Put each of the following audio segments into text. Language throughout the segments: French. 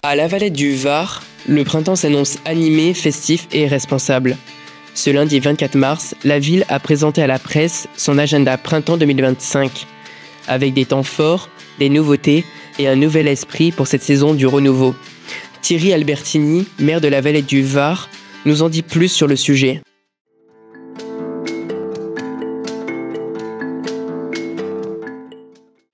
À la Valette du Var, le printemps s'annonce animé, festif et responsable. Ce lundi 24 mars, la ville a présenté à la presse son agenda printemps 2025, avec des temps forts, des nouveautés et un nouvel esprit pour cette saison du renouveau. Thierry Albertini, maire de la Valette du Var, nous en dit plus sur le sujet.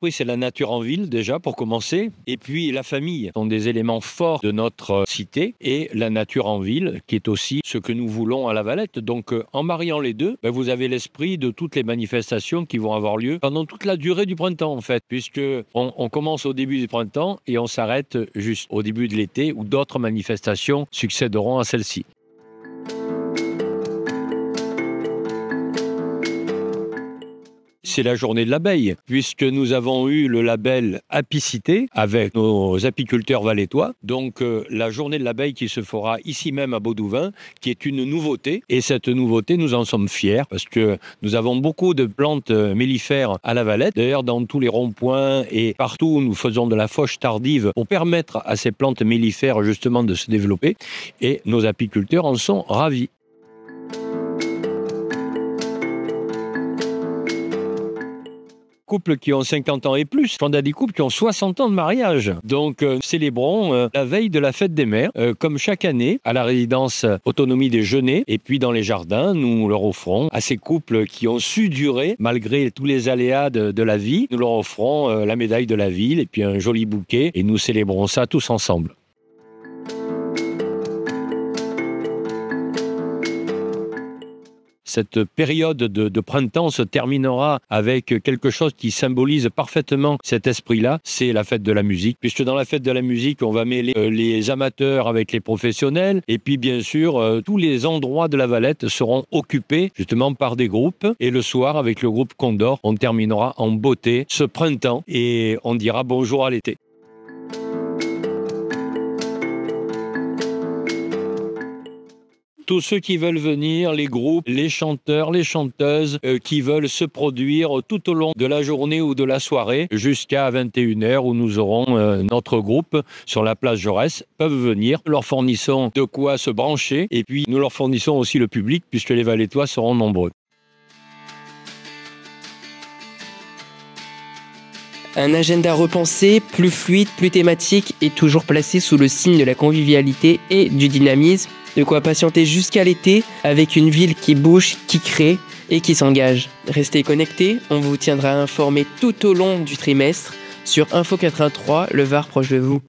Oui, c'est la nature en ville déjà pour commencer. Et puis la famille sont des éléments forts de notre cité et la nature en ville qui est aussi ce que nous voulons à la Valette. Donc en mariant les deux, vous avez l'esprit de toutes les manifestations qui vont avoir lieu pendant toute la durée du printemps en fait. Puisque on commence au début du printemps et on s'arrête juste au début de l'été où d'autres manifestations succéderont à celle-ci. C'est la journée de l'abeille, puisque nous avons eu le label Apicité avec nos apiculteurs valettois. Donc la journée de l'abeille qui se fera ici même à Baudouin, qui est une nouveauté. Et cette nouveauté, nous en sommes fiers, parce que nous avons beaucoup de plantes mellifères à la Valette. D'ailleurs, dans tous les ronds-points et partout où nous faisons de la fauche tardive pour permettre à ces plantes mellifères justement de se développer. Et nos apiculteurs en sont ravis. Couples qui ont 50 ans et plus, on a des couples qui ont 60 ans de mariage. Donc célébrons la veille de la fête des mères, comme chaque année, à la résidence Autonomie des Genêts. Et puis dans les jardins, nous leur offrons à ces couples qui ont su durer, malgré tous les aléas de la vie, nous leur offrons la médaille de la ville et puis un joli bouquet. Et nous célébrons ça tous ensemble. Cette période de printemps se terminera avec quelque chose qui symbolise parfaitement cet esprit-là, c'est la fête de la musique. Puisque dans la fête de la musique, on va mêler les amateurs avec les professionnels. Et puis bien sûr, tous les endroits de la Valette seront occupés justement par des groupes. Et le soir, avec le groupe Condor, on terminera en beauté ce printemps et on dira bonjour à l'été. Tous ceux qui veulent venir, les groupes, les chanteurs, les chanteuses qui veulent se produire tout au long de la journée ou de la soirée jusqu'à 21h où nous aurons notre groupe sur la place Jaurès, peuvent venir. Nous leur fournissons de quoi se brancher et puis nous leur fournissons aussi le public puisque les Valettois seront nombreux. Un agenda repensé, plus fluide, plus thématique et toujours placé sous le signe de la convivialité et du dynamisme. De quoi patienter jusqu'à l'été avec une ville qui bouge, qui crée et qui s'engage. Restez connectés, on vous tiendra informé tout au long du trimestre sur Info 83, le Var proche de vous.